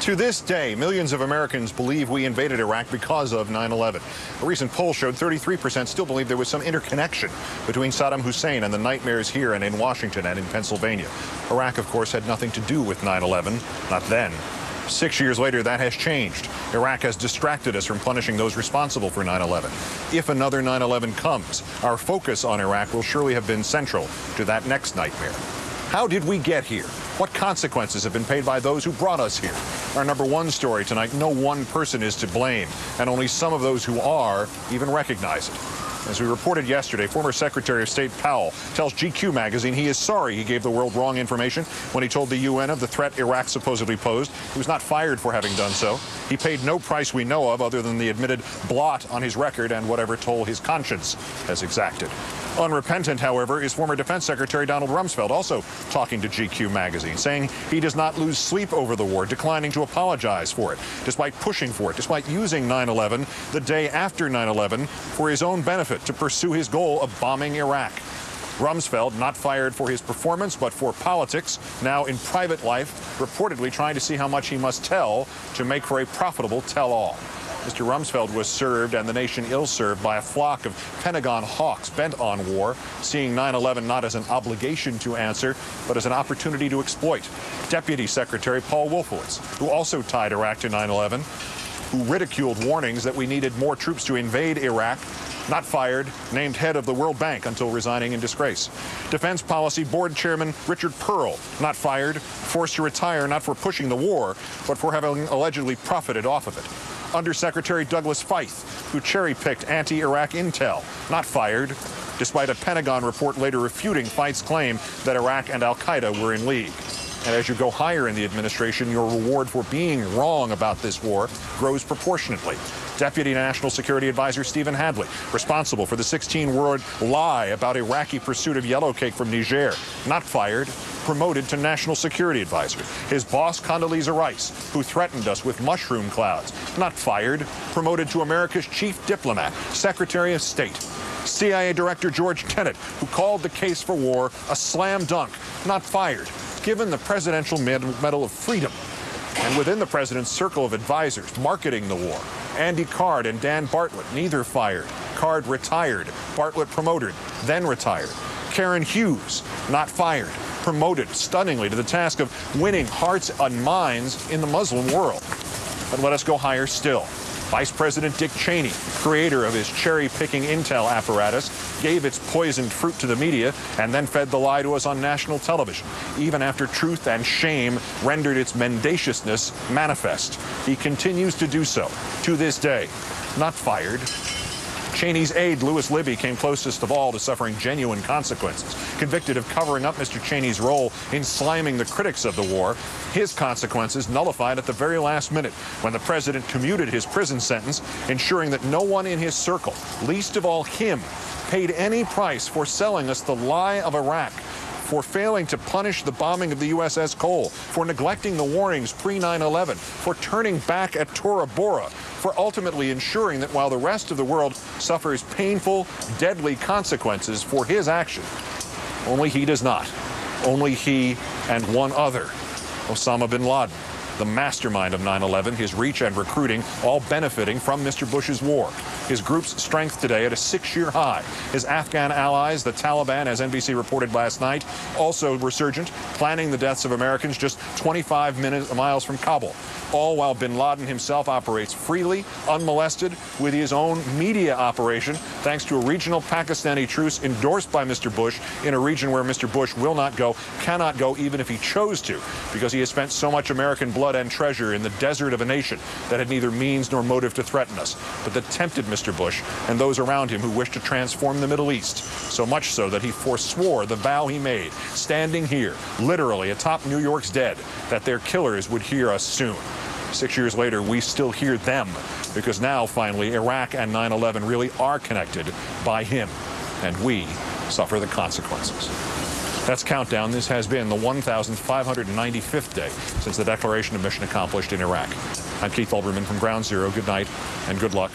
To this day, millions of Americans believe we invaded Iraq because of 9/11. A recent poll showed 33% still believe there was some interconnection between Saddam Hussein and the nightmares here and in Washington and in Pennsylvania. Iraq, of course, had nothing to do with 9/11, not then. 6 years later, that has changed. Iraq has distracted us from punishing those responsible for 9/11. If another 9/11 comes, our focus on Iraq will surely have been central to that next nightmare. How did we get here? What consequences have been paid by those who brought us here? Our number one story tonight, no one person is to blame, and only some of those who are even recognize it. As we reported yesterday, former Secretary of State Powell tells GQ magazine he is sorry he gave the world wrong information when he told the UN of the threat Iraq supposedly posed. He was not fired for having done so. He paid no price we know of other than the admitted blot on his record and whatever toll his conscience has exacted. Unrepentant, however, is former Defense Secretary Donald Rumsfeld, also talking to GQ magazine, saying he does not lose sleep over the war, declining to apologize for it, despite pushing for it, despite using 9/11, the day after 9/11, for his own benefit to pursue his goal of bombing Iraq. Rumsfeld, not fired for his performance, but for politics, now in private life, reportedly trying to see how much he must tell to make for a profitable tell-all. Mr. Rumsfeld was served, and the nation ill-served, by a flock of Pentagon hawks bent on war, seeing 9/11 not as an obligation to answer, but as an opportunity to exploit. Deputy Secretary Paul Wolfowitz, who also tied Iraq to 9/11, who ridiculed warnings that we needed more troops to invade Iraq, not fired, named head of the World Bank until resigning in disgrace. Defense Policy Board Chairman Richard Pearl, not fired, forced to retire not for pushing the war, but for having allegedly profited off of it. Undersecretary Douglas Feith, who cherry-picked anti-Iraq intel, not fired, despite a Pentagon report later refuting Feith's claim that Iraq and al-Qaeda were in league. And as you go higher in the administration, your reward for being wrong about this war grows proportionately. Deputy National Security Advisor Stephen Hadley, responsible for the 16-word lie about Iraqi pursuit of yellow cake from Niger, not fired, promoted to National Security Advisor. His boss, Condoleezza Rice, who threatened us with mushroom clouds, not fired, promoted to America's chief diplomat, Secretary of State. CIA Director George Tenet, who called the case for war a slam dunk, not fired, given the Presidential Medal of Freedom. And within the president's circle of advisors marketing the war, Andy Card and Dan Bartlett, neither fired. Card retired, Bartlett promoted, then retired. Karen Hughes, not fired, promoted stunningly to the task of winning hearts and minds in the Muslim world. But let us go higher still. Vice President Dick Cheney, creator of his cherry-picking intel apparatus, gave its poisoned fruit to the media and then fed the lie to us on national television, even after truth and shame rendered its mendaciousness manifest. He continues to do so to this day. Not fired. Cheney's aide, Louis Libby, came closest of all to suffering genuine consequences. Convicted of covering up Mr. Cheney's role in sliming the critics of the war, his consequences nullified at the very last minute when the president commuted his prison sentence, ensuring that no one in his circle, least of all him, paid any price for selling us the lie of Iraq, for failing to punish the bombing of the USS Cole, for neglecting the warnings pre-9/11, for turning back at Tora Bora, for ultimately ensuring that while the rest of the world suffers painful, deadly consequences for his action, only he does not. Only he and one other, Osama bin Laden, the mastermind of 9/11, his reach and recruiting, all benefiting from Mr. Bush's war. His group's strength today at a 6-year high. His Afghan allies, the Taliban, as NBC reported last night, also resurgent, planning the deaths of Americans just 25 miles from Kabul, all while bin Laden himself operates freely, unmolested, with his own media operation, thanks to a regional Pakistani truce endorsed by Mr. Bush in a region where Mr. Bush will not go, cannot go even if he chose to, because he has spent so much American blood and treasure in the desert of a nation that had neither means nor motive to threaten us, but that tempted Mr. Bush and those around him who wished to transform the Middle East, so much so that he forswore the vow he made, standing here, literally atop New York's dead, that their killers would hear us soon. 6 years later, we still hear them, because now, finally, Iraq and 9/11 really are connected by him, and we suffer the consequences. That's Countdown. This has been the 1,595th day since the declaration of mission accomplished in Iraq. I'm Keith Olbermann from Ground Zero. Good night and good luck.